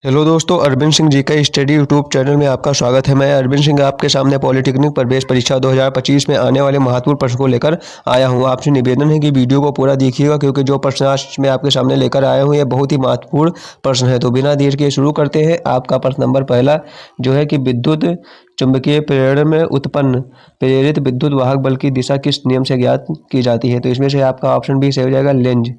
Hello दोस्तों, अरविंद सिंह जी का study YouTube channel में आपका स्वागत है। मैं अरविंद सिंह आपके सामने पॉलिटेक्निक प्रवेश परीक्षा 2025 में आने वाले महत्वपूर्ण प्रश्न को लेकर आया हूं। आपसे निवेदन है कि वीडियो को पूरा देखिएगा, क्योंकि जो प्रश्न आज मैं आपके सामने लेकर आया हूं ये बहुत ही महत्वपूर्ण प्रश्न है। तो बिना देर के शुरू करते हैं। आपका प्रश्न नंबर पहला जो है कि विद्युत चुंबकीय प्रेरण में उत्पन्न प्रेरित विद्युत वाहक बल की दिशा किस नियम से ज्ञात की जाती है। तो इसमें से आपका ऑप्शन बी सही हो जाएगा, लेंज।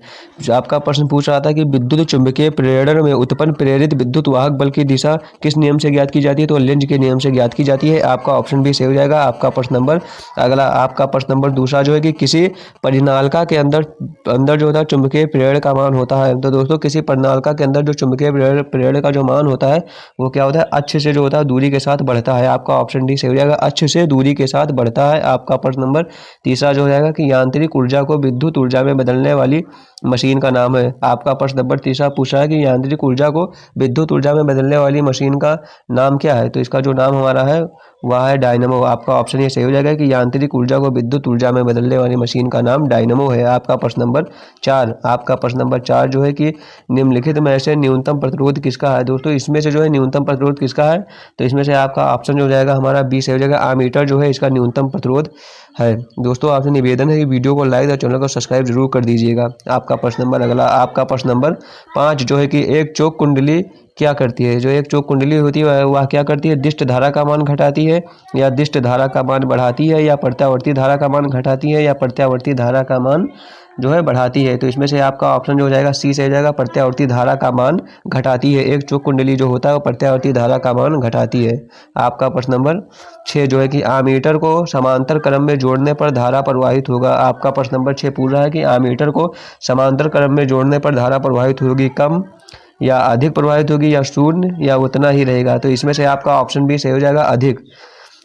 जो आपका प्रश्न पूछ रहा था कि विद्युत चुंबकीय प्रेरण में उत्पन्न प्रेरित विद्युत वाहक बल की दिशा किस नियम से ज्ञात की जाती है, तो लेंज के नियम से ज्ञात की जाती है। आपका ऑप्शन बी सही हो जाएगा। आपका प्रश्न नंबर अगला, आपका प्रश्न नंबर दूसरा जो है कि किसी परिनालिका के अंदर अंदर जो होता है चुंबकीय प्रेरण का मान होता है। तो दोस्तों, किसी परिनालिका के अंदर जो चुंबकीय प्रेरण का जो मान होता है वो क्या होता है, अक्ष से जो होता है दूरी के साथ बढ़ता है। आपका ऑप्शन डी सही हो जाएगा, अक्ष से दूरी के साथ बढ़ता है। आपका प्रश्न नंबर तीसरा जो हो जाएगा कि यांत्रिक ऊर्जा को विद्युत ऊर्जा में बदलने वाली मशीन का नाम है। आपका प्रश्न नंबर तीसरा पूछा है कि यांत्रिक ऊर्जा को विद्युत ऊर्जा में बदलने वाली मशीन का नाम क्या है। तो इसका जो नाम हमारा है वह है डायनमो। आपका ऑप्शन ये सही हो जाएगा कि यांत्रिक ऊर्जा को विद्युत ऊर्जा में बदलने वाली मशीन का नाम डायनमो है। आपका प्रश्न नंबर चार, आपका प्रश्न नंबर चार जो है कि निम्नलिखित में से न्यूनतम प्रतिरोध किसका है। दोस्तों, इसमें से जो है न्यूनतम प्रतिरोध किसका है, तो इसमें से आपका ऑप्शन जो हो जाएगा हमारा बी सही हो जाएगा, आमीटर जो है इसका न्यूनतम प्रतिरोध है। दोस्तों, आपसे निवेदन है कि वीडियो को लाइक और चैनल को सब्सक्राइब जरूर कर दीजिएगा। आपका प्रश्न नंबर अगला, आपका प्रश्न नंबर पाँच जो है कि एक चौक कुंडली क्या करती है। जो एक चौक कुंडली होती है वह क्या करती है, दिष्ट धारा का मान घटाती है या दिष्ट धारा का मान बढ़ाती है या प्रत्यावर्ती धारा का मान घटाती है या प्रत्यावर्ती धारा का मान जो है बढ़ाती है। तो इसमें से आपका ऑप्शन जो हो जाएगा सी से हो जाएगा, प्रत्यावर्ती धारा का मान घटाती है। एक चौक कुंडली जो होता है वो प्रत्यावर्ती धारा का मान घटाती है। आपका प्रश्न नंबर छः जो है कि आमीटर को समांतर क्रम में जोड़ने पर धारा प्रवाहित होगा। आपका प्रश्न नंबर छः पूछ रहा है कि आमीटर को समांतर क्रम में जोड़ने पर धारा प्रवाहित होगी, कम या अधिक प्रवाहित होगी या शून्य या उतना ही रहेगा। तो इसमें से आपका ऑप्शन बी सही हो जाएगा, अधिक।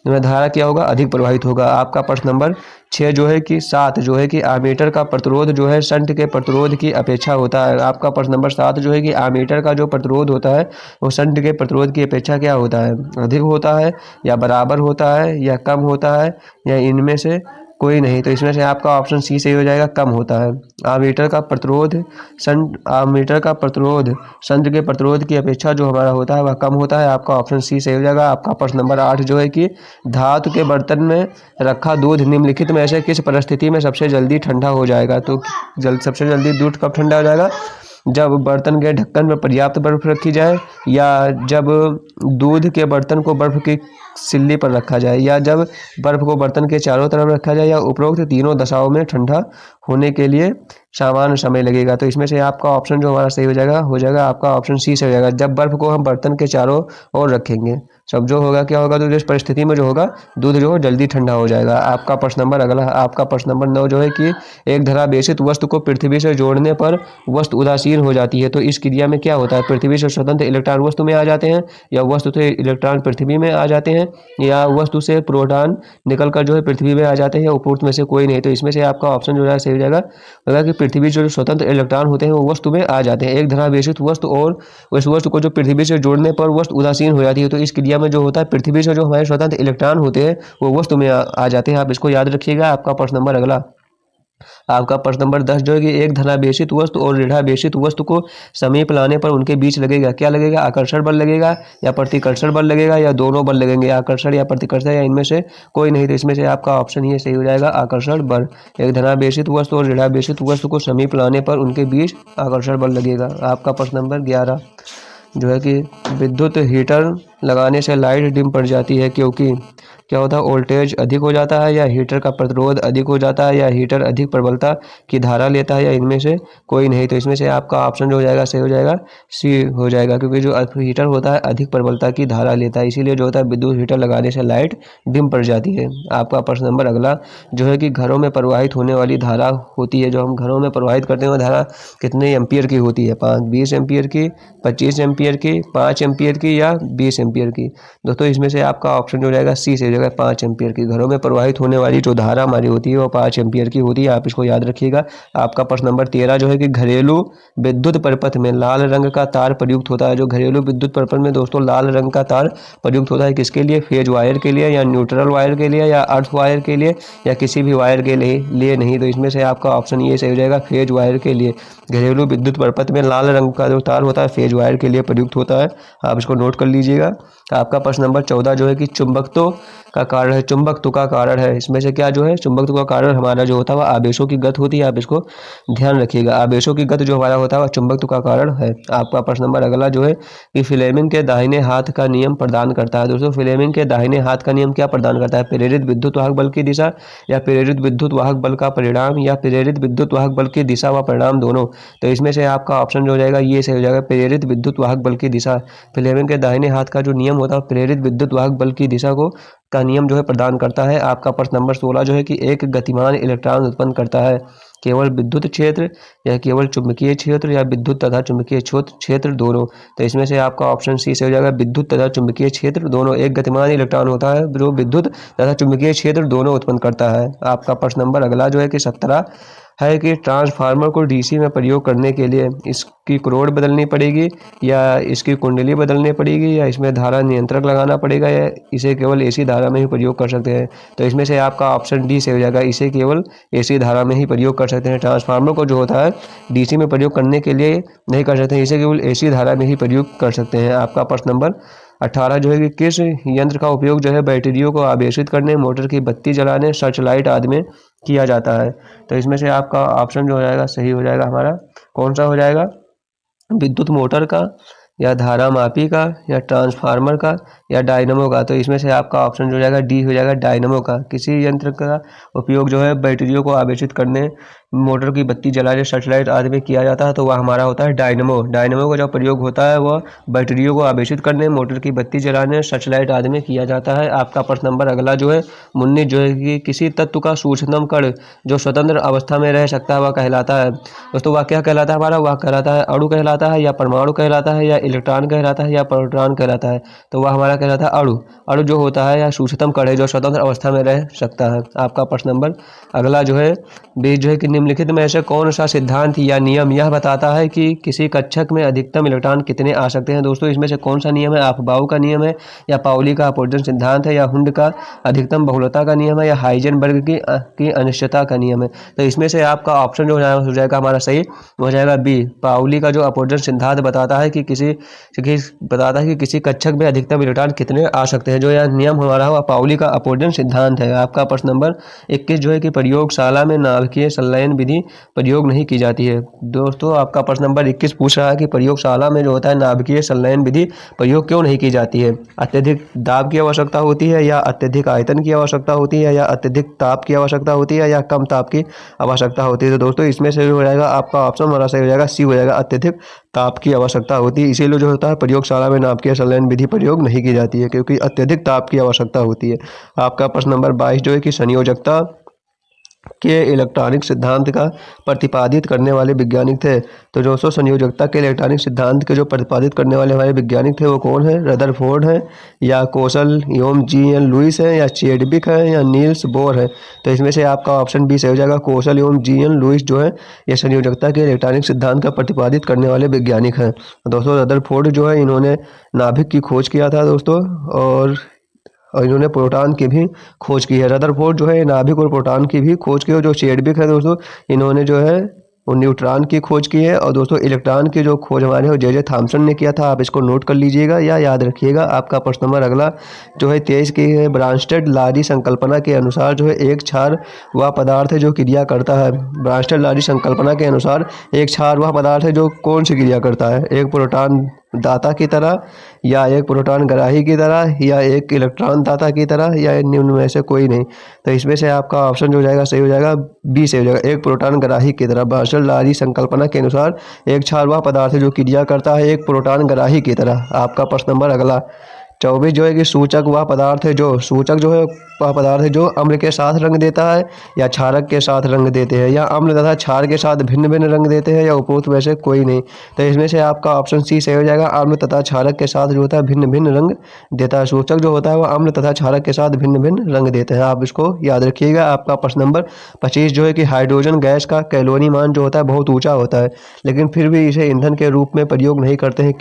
में धारा क्या होगा, अधिक प्रवाहित होगा। आपका प्रश्न नंबर छः जो है कि सात जो है कि आमीटर का प्रतिरोध जो है शंट के प्रतिरोध की अपेक्षा होता है। आपका प्रश्न नंबर सात जो है कि आमीटर का जो प्रतिरोध होता है वो शंट के प्रतिरोध की अपेक्षा क्या होता है, अधिक होता है या बराबर होता है या कम होता है या इनमें से कोई नहीं। तो इसमें से आपका ऑप्शन सी सही हो जाएगा, कम होता है। आमीटर का प्रतिरोध आमीटर का प्रतिरोध शंट के प्रतिरोध की अपेक्षा जो हमारा होता है वह कम होता है। आपका ऑप्शन सी सही हो जाएगा। आपका प्रश्न नंबर आठ जो है कि धातु के बर्तन में रखा दूध निम्नलिखित में से किस परिस्थिति में सबसे जल्दी ठंडा हो जाएगा। तो सबसे जल्दी दूध कब ठंडा हो जाएगा, जब बर्तन के ढक्कन में पर्याप्त बर्फ रखी जाए, या जब दूध के बर्तन को बर्फ की सिल्ली पर रखा जाए, या जब बर्फ को बर्तन के चारों तरफ रखा जाए, या उपरोक्त तीनों दशाओं में ठंडा होने के लिए सामान्य समय लगेगा। तो इसमें से आपका ऑप्शन जो हमारा सही हो जाएगा आपका ऑप्शन सी से हो जाएगा, जब बर्फ को हम बर्तन के चारों ओर रखेंगे। सब जो होगा क्या होगा, तो इस परिस्थिति में जो होगा दूध जो जल्दी ठंडा हो जाएगा। आपका प्रश्न नंबर अगला, आपका प्रश्न नंबर 9 जो है कि एक धरावेशित वस्तु को पृथ्वी से जोड़ने पर वस्तु उदासीन हो जाती है। तो इस क्रिया में क्या होता है, पृथ्वी से स्वतंत्र इलेक्ट्रॉन वस्तु में आ जाते हैं, या वस्तु से इलेक्ट्रॉन पृथ्वी में आ जाते हैं, या वस्तु से प्रोटॉन निकलकर जो है पृथ्वी में आ जाते हैं, या उपरोक्त में से कोई नहीं। तो इसमें से आपका ऑप्शन जो है सही हो जाएगा कि पृथ्वी से जो स्वतंत्र इलेक्ट्रॉन होते हैं वो वस्तु में आ जाते हैं। एक धरावेशित वस्तु और उस वस्तु को जो पृथ्वी से जोड़ने पर वस्तु उदासीन हो जाती है। तो इस क्रिया में जो होता है पृथ्वी से जो हमारे स्वतंत्र इलेक्ट्रॉन होते हैं वो वस्तु में आ जाते हैं। आप इसको याद रखिएगा। आपका प्रश्न नंबर अगला, आपका प्रश्न नंबर 10 जो है कि एक धनावेशित वस्तु और ऋणावेशित वस्तु को समीप लाने पर उनके बीच लगेगा क्या लगेगा, आकर्षण बल लगेगा या प्रतिकर्षण बल लगेगा या दोनों बल लगेंगे, आकर्षण या प्रतिकर्षण या इनमें से कोई नहीं। तो इसमें से आपका ऑप्शन ये सही हो जाएगा, आकर्षण बल। एक धनावेशित वस्तु और ऋणावेशित वस्तु को समीप लाने पर उनके बीच आकर्षण बल लगेगा। आपका प्रश्न नंबर 11 जो है कि विद्युत हीटर लगाने से लाइट डिम पड़ जाती है क्योंकि क्या होता है, वोल्टेज अधिक हो जाता है, या हीटर का प्रतिरोध अधिक हो जाता है, या हीटर अधिक प्रबलता की धारा लेता है, या इनमें से कोई नहीं। तो इसमें से आपका ऑप्शन जो हो जाएगा सही हो जाएगा, सी हो जाएगा, क्योंकि जो हीटर होता है अधिक प्रबलता की धारा लेता है, इसीलिए जो होता है विद्युत हीटर लगाने से लाइट डिम पड़ जाती है। आपका प्रश्न नंबर अगला जो है कि घरों में प्रवाहित होने वाली धारा होती है, जो हम घरों में प्रवाहित करते हैं वो धारा कितने एम्पियर की होती है, 20 एम्पियर की, 25 एम्पियर की, 5 एम्पियर की या 20 एम्पियर की। दोस्तों, इसमें से आपका ऑप्शन जो हो जाएगा सी से जाएगा 5 एम्पियर की। घरों में प्रवाहित होने वाली जो धारा हमारी होती है वो 5 एम्पियर की होती है, आप इसको याद रखिएगा। आपका प्रश्न नंबर 13 जो है कि घरेलू विद्युत परिपथ में लाल रंग का तार प्रयुक्त होता है। जो घरेलू विद्युत परिपथ में दोस्तों लाल रंग का तार प्रयुक्त होता है, किसके लिए? फेज वायर के लिए, या न्यूट्रल वायर के लिए, या अर्थ वायर के लिए, या किसी भी वायर के लिए नहीं। तो इसमें से आपका ऑप्शन ये सही हो जाएगा, फेज वायर के लिए। घरेलू विद्युत परिपथ में लाल रंग का जो तार होता है फेज वायर के लिए प्रयुक्त होता है, आप इसको नोट कर लीजिएगा। आपका प्रश्न नंबर 14 जो है कि चुंबकत्व का कारण है। चुंबकत्व का कारण है, इसमें से क्या जो है? चुंबकत्व का कारण हमारा जो होता है वह आवेशों की गति होती है, आप इसको ध्यान रखिएगा। आवेशों की गति जो हमारा होता है वह चुंबकत्व का कारण है। आपका प्रश्न नंबर अगला जो है कि फ्लेमिंग के दाहिने हाथ का नियम प्रदान करता है। दोस्तों फ्लेमिंग के दाहिने हाथ का नियम क्या प्रदान करता है? प्रेरित विद्युत वाहक बल की दिशा, या प्रेरित विद्युत वाहक बल का परिणाम, या प्रेरित विद्युत वाहक बल की दिशा व परिणाम दोनों। तो इसमें से आपका ऑप्शन जो हो जाएगा ये सही हो जाएगा, प्रेरित विद्युत वाहक बल की दिशा। फ्लेमिंग के दाहिने हाथ का जो नियम होता है प्रेरित विद्युत वाहक बल की दिशा का नियम जो है प्रदान करता है। आपका प्रश्न नंबर 16 जो है कि एक गतिमान इलेक्ट्रॉन उत्पन्न करता है, केवल विद्युत क्षेत्र, या केवल चुंबकीय क्षेत्र, या विद्युत तथा चुंबकीय क्षेत्र दोनों। तो इसमें से आपका ऑप्शन सी से हो जाएगा, विद्युत तथा चुंबकीय क्षेत्र दोनों। एक गतिमान इलेक्ट्रॉन होता है जो विद्युत तथा चुंबकीय क्षेत्र दोनों उत्पन्न करता है। आपका प्रश्न नंबर अगला जो है कि 17 है कि ट्रांसफार्मर को डीसी में प्रयोग करने के लिए इसकी क्रोड बदलनी पड़ेगी, या इसकी कुंडली बदलनी पड़ेगी, या इसमें धारा नियंत्रक लगाना पड़ेगा, या इसे केवल एसी धारा में ही प्रयोग कर सकते हैं। तो इसमें से आपका ऑप्शन डी से हो जाएगा, इसे केवल एसी धारा में ही प्रयोग कर सकते हैं। ट्रांसफार्मर को जो होता है डीसी में प्रयोग करने के लिए नहीं कर सकते हैं, इसे केवल एसी धारा में ही प्रयोग कर सकते हैं। आपका प्रश्न नंबर 18 जो है कि किस यंत्र का उपयोग जो है बैटरियों को आवेशित करने, मोटर की बत्ती जलाने, सर्च लाइट आदि में किया जाता है। तो इसमें से आपका ऑप्शन जो हो जाएगा सही हो जाएगा हमारा, कौन सा हो जाएगा? विद्युत मोटर का, या धारा मापी का, या ट्रांसफार्मर का, या डायनमो का। तो इसमें से आपका ऑप्शन जो हो जाएगा डी हो जाएगा, डायनमो का। किसी यंत्र का उपयोग जो है बैटरियों को आवेशित करने, मोटर की बत्ती जलाने, सर्चलाइट आदि में किया जाता है, तो वह हमारा होता है डायनमो। डायनमो का जो प्रयोग होता है वह बैटरियों को आवेशित करने, मोटर की बत्ती जलाने, सर्चलाइट आदि में किया जाता है। आपका प्रश्न नंबर अगला जो है 19 जो है कि किसी तत्व का सूक्ष्मतम कण जो स्वतंत्र अवस्था में रह सकता है वह कहलाता है। दोस्तों वह क्या कहलाता है हमारा? वह कहलाता है अणु कहलाता है, या परमाणु कहलाता है, या इलेक्ट्रॉन कहलाता है, या प्रोटॉन कहलाता है। तो वह हमारा कहलाता है अणु। अणु जो होता है या सूक्ष्मतम कण है जो स्वतंत्र अवस्था में रह सकता है। आपका प्रश्न नंबर अगला जो है 20 जो है कि निम्नलिखित में से कौन सा सिद्धांत या नियम यह बताता है कि किसी कक्षक में अधिकतम इलेक्ट्रॉन कितने आ सकते हैं? दोस्तों इसमें से कौन सा नियम है? अफबाउ का नियम है, या पाउली का अपवर्जन सिद्धांत है, या हुंड का अधिकतम बहुलता का नियम है, या हाइजेनबर्ग की अनिश्चितता का नियम है। तो इसमें से आपका ऑप्शन जो हो जाएगा हमारा सही हो जाएगा बी, पाउली का जो अपवर्जन सिद्धांत बताता है कि किसी कक्षक में अधिकतम इलेक्ट्रॉन कितने आ सकते हैं। जो यह नियम हमारा हुआ पाउली का अपवर्जन सिद्धांत है। आपका प्रश्न नंबर 21 जो है कि प्रयोगशाला में नाभिकीय संलयन विधि प्रयोग नहीं की जाती है। दोस्तों आपका प्रश्न नंबर 21 पूछ रहा है कि प्रयोगशाला में जो होता है नाभिकीय संलयन विधि प्रयोग क्यों नहीं की जाती है? अत्यधिक दाब की आवश्यकता होती है, या अत्यधिक आयतन की आवश्यकता होती है, या अत्यधिक ताप की आवश्यकता होती है, या कम ताप की आवश्यकता होती है। तो दोस्तों इसमें से हो जाएगा आपका ऑप्शन हमारा सही हो जाएगा सी हो जाएगा, अत्यधिक ताप की आवश्यकता होती है। इसीलिए जो होता है प्रयोगशाला में नाभिकीय संलयन विधि प्रयोग नहीं की जाती है, क्योंकि अत्यधिक ताप की आवश्यकता होती है। आपका प्रश्न नंबर 22 जो है कि संयोजकता के इलेक्ट्रॉनिक सिद्धांत का प्रतिपादित करने वाले वैज्ञानिक थे। तो दोस्तों संयोजकता के इलेक्ट्रॉनिक सिद्धांत के जो प्रतिपादित करने वाले हमारे वैज्ञानिक थे वो कौन है? रदरफोर्ड है, या कोसल एवं जी.एन. लुईस है, या चेडविक है, या नील्स बोर है। तो इसमें से आपका ऑप्शन बी सही हो जाएगा, कोसल एवं जी.एन. लुईस जो है ये संयोजकता के इलेक्ट्रॉनिक सिद्धांत का प्रतिपादित करने वाले वैज्ञानिक हैं। दोस्तों रदरफोर्ड जो है इन्होंने नाभिक की खोज किया था दोस्तों, और इन्होंने प्रोटॉन की भी खोज की है। रदरफोर्ड जो है नाभिक और प्रोटॉन की भी खोज की है। जो चेडविक है दोस्तों इन्होंने जो है वो न्यूट्रॉन की खोज की है। और दोस्तों इलेक्ट्रॉन की जो खोज हमारे वो जे थॉम्सन ने किया था, आप इसको नोट कर लीजिएगा या याद रखिएगा। आपका प्रश्न नंबर अगला जो है 23 की है, ब्रांस्टेड लारी संकल्पना के अनुसार जो है एक क्षार वह पदार्थ है जो क्रिया करता है। ब्रांस्टेड लारी संकल्पना के अनुसार एक क्षार वह पदार्थ है जो कौन सी क्रिया करता है? एक प्रोटॉन दाता की तरह, या एक प्रोटॉन ग्राही की तरह, या एक इलेक्ट्रॉन दाता की तरह, या निम्न में से कोई नहीं। तो इसमें से आपका ऑप्शन जो हो जाएगा सही हो जाएगा बी से हो जाएगा, एक प्रोटॉन ग्राही की तरह। ब्रांस्टेड लारी संकल्पना के अनुसार एक क्षार वह पदार्थ है जो क्रिया करता है एक प्रोटॉन ग्राही की तरह। आपका प्रश्न नंबर अगला 24 जो है कि सूचक वह पदार्थ है जो अम्ल के साथ रंग देता है या क्षारक के साथ रंग देते हैं, या अम्ल तथा क्षार के साथ भिन्न भिन्न रंग देते हैं, या उपरोक्त में से कोई नहीं। तो इसमें से आपका ऑप्शन सी सही हो जाएगा। अम्ल तथा क्षारक के साथ जो होता है भिन्न भिन्न रंग देता है। सूचक जो होता है वह अम्ल तथा क्षारक के साथ भिन्न भिन्न रंग देते हैं। आप इसको याद रखिएगा। आपका प्रश्न नंबर 25 जो है कि हाइड्रोजन गैस का कैलोरी मान जो होता है बहुत ऊंचा होता है, लेकिन फिर भी इसे ईंधन के रूप में प्रयोग नहीं करते हैं।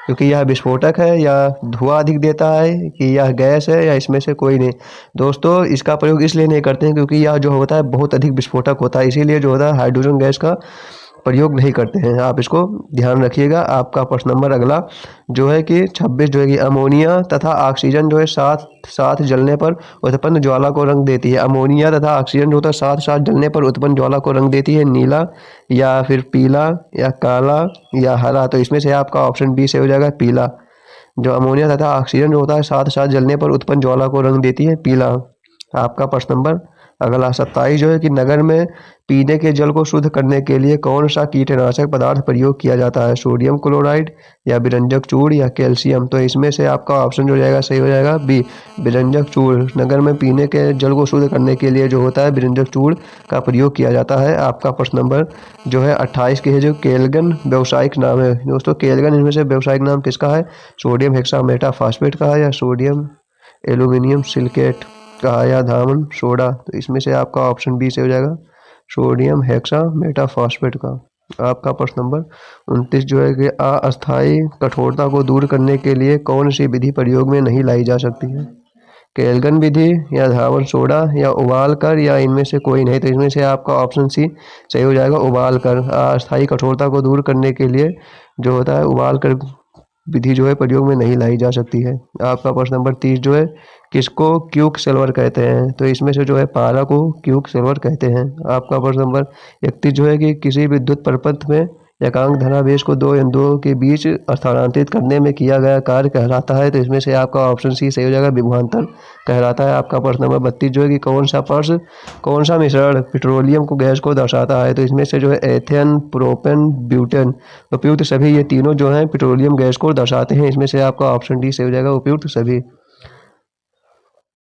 क्योंकि यह विस्फोटक है, या धुआं अधिक देता है, कि यह गैस है, या इसमें से कोई नहीं। दोस्तों, इसका प्रयोग इसलिए नहीं करते हैं क्योंकि यह जो होता है बहुत अधिक विस्फोटक होता है, इसीलिए जो होता है हाइड्रोजन गैस का प्रयोग नहीं करते हैं। आप इसको ध्यान रखिएगा। आपका प्रश्न नंबर अगला जो है कि 26 जो है कि अमोनिया तथा ऑक्सीजन जो है साथ साथ जलने पर उत्पन्न ज्वाला को रंग देती है। अमोनिया तथा ऑक्सीजन जो होता है साथ साथ जलने पर उत्पन्न ज्वाला को रंग देती है नीला, या फिर पीला, या काला, या हरा। तो इसमें से आपका ऑप्शन बी से हो जाएगा पीला। जो अमोनिया तथा ऑक्सीजन जो होता है साथ साथ जलने पर उत्पन्न ज्वाला को रंग देती है पीला। आपका प्रश्न नंबर अगला 27 जो है कि नगर में पीने के जल को शुद्ध करने के लिए कौन सा कीटनाशक पदार्थ प्रयोग किया जाता है? सोडियम क्लोराइड, या विरंजक चूर्ण, या कैल्शियम। तो इसमें से आपका ऑप्शन जो जाएगा सही हो जाएगा बी, विरंजक चूर्ण। नगर में पीने के जल को शुद्ध करने के लिए जो होता है विरंजक चूर्ण का प्रयोग किया जाता है। आपका प्रश्न नंबर जो है 28 के है जो केल्गन व्यावसायिक नाम है। दोस्तों, केल्गन इनमें से व्यावसायिक नाम किसका है? सोडियम हेक्सामेटाफॉस्फेट का है, या सोडियम एल्यूमिनियम सिलिकेट का, या धामन सोडा। तो इसमें से आपका ऑप्शन बी से हो जाएगा सोडियम हेक्सामेटाफॉस्फेट का। आपका प्रश्न नंबर 29 जो है कि अस्थायी कठोरता को दूर करने के लिए कौन सी विधि प्रयोग में नहीं लाई जा सकती है? केल्गन विधि, या धामन सोडा, या उबाल कर, या इनमें से कोई नहीं। तो इसमें से आपका ऑप्शन सी सही हो जाएगा, उबाल कर। अस्थायी कठोरता को दूर करने के लिए जो होता है उबाल कर विधि जो है प्रयोग में नहीं लाई जा सकती है। आपका प्रश्न नंबर 30 जो है किसको क्यूक सिल्वर कहते हैं? तो इसमें से जो है पारा को क्यूक सिल्वर कहते हैं। आपका प्रश्न नंबर 31 जो है कि किसी विद्युत परिपथ में एकांक धनावेश को दो बिंदुओं के बीच स्थानांतरित करने में किया गया कार्य कहलाता है। तो इसमें से आपका ऑप्शन सी सही हो जाएगा, विभवांतर कहलाता है। आपका प्रश्न नंबर 32 जो है कि कौन सा मिश्रण पेट्रोलियम को गैस को दर्शाता है? तो इसमें से जो है एथेन, प्रोपेन, ब्यूटेन, उपयुक्त सभी, ये तीनों जो हैं पेट्रोलियम गैस को दर्शाते हैं। इसमें से आपका ऑप्शन डी सही हो जाएगा, उपयुक्त सभी।